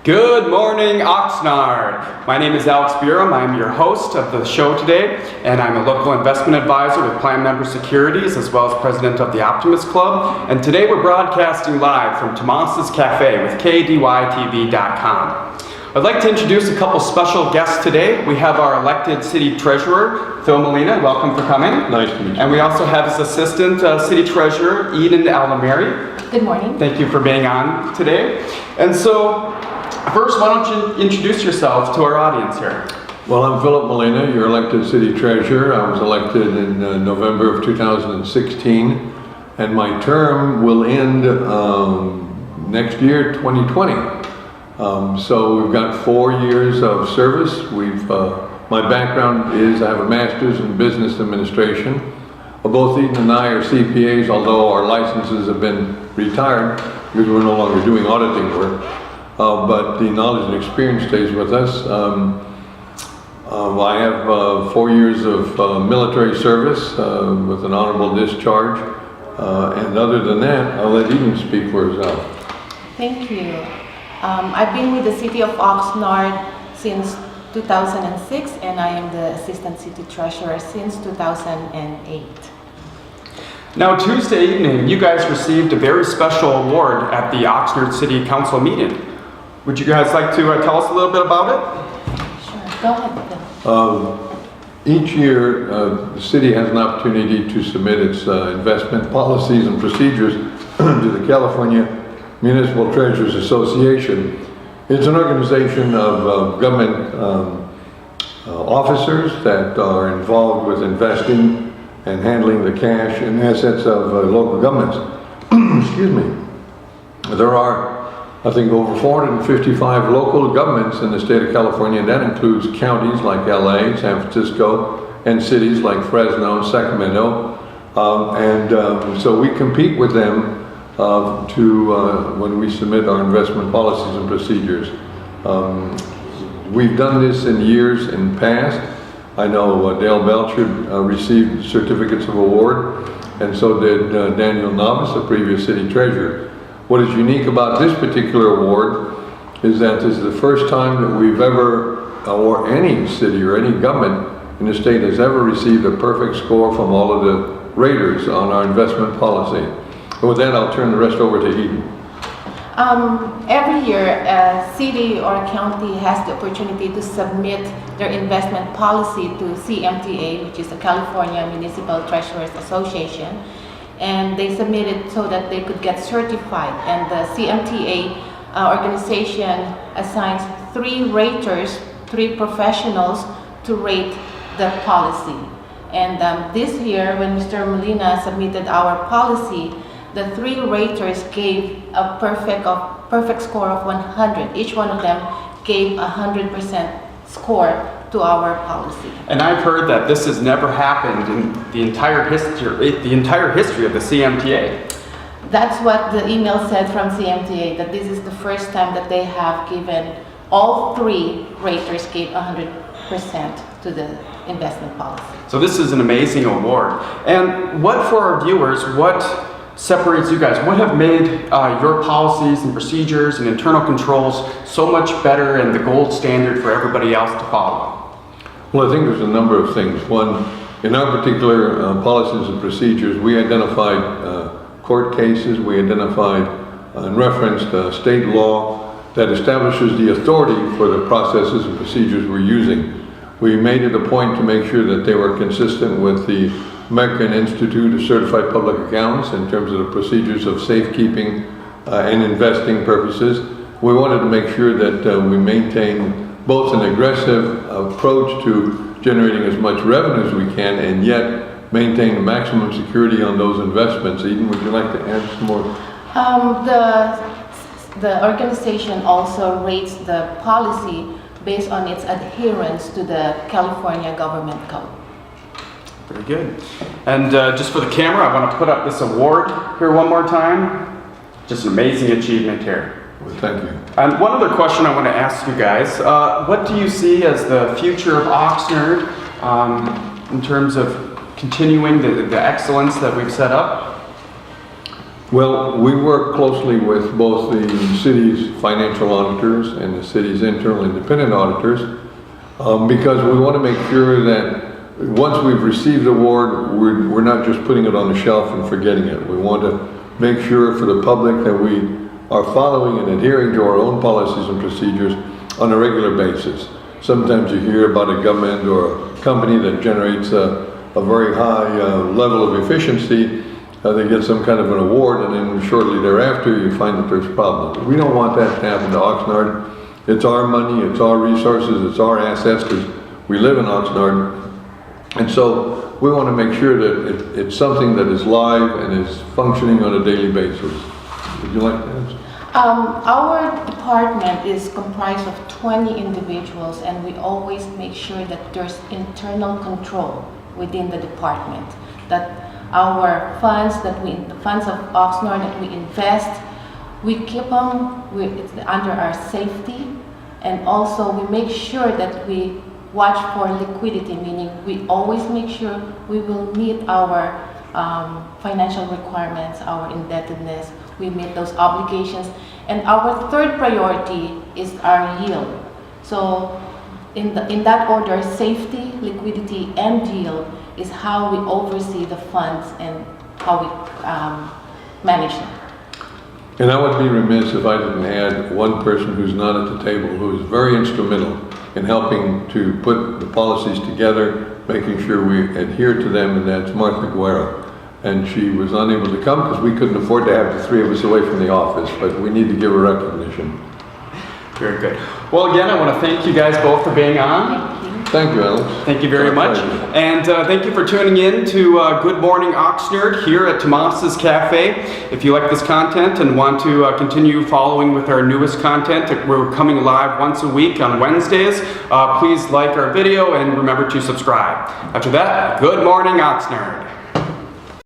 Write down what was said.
Good morning, Oxnard. My name is Alex Burum. I'm your host of the show today, and I'm a local investment advisor with Plan Member Securities, as well as president of the Optimist Club. And today we're broadcasting live from Tomas's Cafe with KDYTV.com. I'd like to introduce a couple special guests today. We have our elected city treasurer, Phil Molina. Welcome for coming. Nice to meet you. And we also have his assistant city treasurer, Eden Alomeri. Good morning. Thank you for being on today. And so, first, why don't you introduce yourself to our audience here? Well, I'm Philip Molina, your elected city treasurer. I was elected in November of 2016, and my term will end next year, 2020. So we've got 4 years of service. My background is I have a master's in business administration. Both Eden and I are CPAs, although our licenses have been retired because we're no longer doing auditing work. But the knowledge and experience stays with us. I have 4 years of military service with an honorable discharge. And other than that, I'll let Eden speak for herself. Thank you. I've been with the city of Oxnard since 2006, and I am the assistant city treasurer since 2008. Now, Tuesday evening, you guys received a very special award at the Oxnard City Council meeting. Would you guys like to tell us a little bit about it? Sure, go ahead. Each year, the city has an opportunity to submit its investment policies and procedures to the California Municipal Treasurers Association. It's an organization of government officers that are involved with investing and handling the cash and assets of local governments. Excuse me. There are, I think, over 455 local governments in the state of California, and that includes counties like LA, San Francisco, and cities like Fresno, Sacramento. So we compete with them when we submit our investment policies and procedures. We've done this in years in past. I know Dale Belcher received certificates of award, and so did Daniel Novice, the previous city treasurer. What is unique about this particular award is that this is the first time that we've ever, or any city or any government in the state has ever received a perfect score from all of the raters on our investment policy. And with that, I'll turn the rest over to Eden. Every year, a city or county has the opportunity to submit their investment policy to CMTA, which is the California Municipal Treasurers Association, and they submit it so that they could get certified. And the CMTA organization assigns 3 raters, 3 professionals to rate the policy. And this year, when Mr. Molina submitted our policy, the 3 raters gave a perfect score of 100. Each one of them gave 100% score to our policy. And I've heard that this has never happened in the entire history of the CMTA. That's what the email said from CMTA, that this is the first time that they have given, all 3 raters gave 100% to the investment policy. So this is an amazing award. And what, for our viewers, what separates you guys? What have made your policies and procedures and internal controls so much better and the gold standard for everybody else to follow? Well, I think there's a number of things. One, in our particular policies and procedures, we identified court cases, we identified and referenced state law that establishes the authority for the processes and procedures we're using. We made it a point to make sure that they were consistent with the American Institute of Certified Public Accountants in terms of the procedures of safekeeping and investing purposes. We wanted to make sure that we maintain both an aggressive approach to generating as much revenue as we can and yet maintain the maximum security on those investments. Eden, would you like to add some more? The organization also rates the policy based on its adherence to the California government code. Very good. And just for the camera, I want to put up this award here one more time. Just an amazing achievement here. Well, thank you. And one other question I want to ask you guys. What do you see as the future of Oxnard in terms of continuing the excellence that we've set up? Well, we work closely with both the city's financial auditors and the city's internal independent auditors because we want to make sure that once we've received the award, we're not just putting it on the shelf and forgetting it. We want to make sure for the public that we are following and adhering to our own policies and procedures on a regular basis. Sometimes you hear about a government or a company that generates a very high level of efficiency. They get some kind of an award, and then shortly thereafter you find that there's problems. We don't want that to happen to Oxnard. It's our money, it's our resources, it's our assets, because we live in Oxnard. And so we want to make sure that it's something that is live and is functioning on a daily basis. Would you like to answer? Our department is comprised of 20 individuals, and we always make sure that there's internal control within the department. That our funds, the funds of Oxnard that we invest, we keep them it's under our safety, and also we make sure that we watch for liquidity, meaning we always make sure we will meet our financial requirements, our indebtedness, we meet those obligations. And our third priority is our yield. So in that order, safety, liquidity, and yield is how we oversee the funds and how we manage them. And I would be remiss if I didn't add one person who's not at the table, who is very instrumental in helping to put the policies together, making sure we adhere to them, and that's Martha Guerra. And she was unable to come because we couldn't afford to have the three of us away from the office, but we need to give her recognition. Very good. Well, again, I want to thank you guys both for being on. Thank you, Alex. Thank you very much. And thank you for tuning in to Good Morning Oxnard here at Tomas's Cafe. If you like this content and want to continue following with our newest content, we're coming live once a week on Wednesdays. Please like our video and remember to subscribe. After that, Good Morning Oxnard.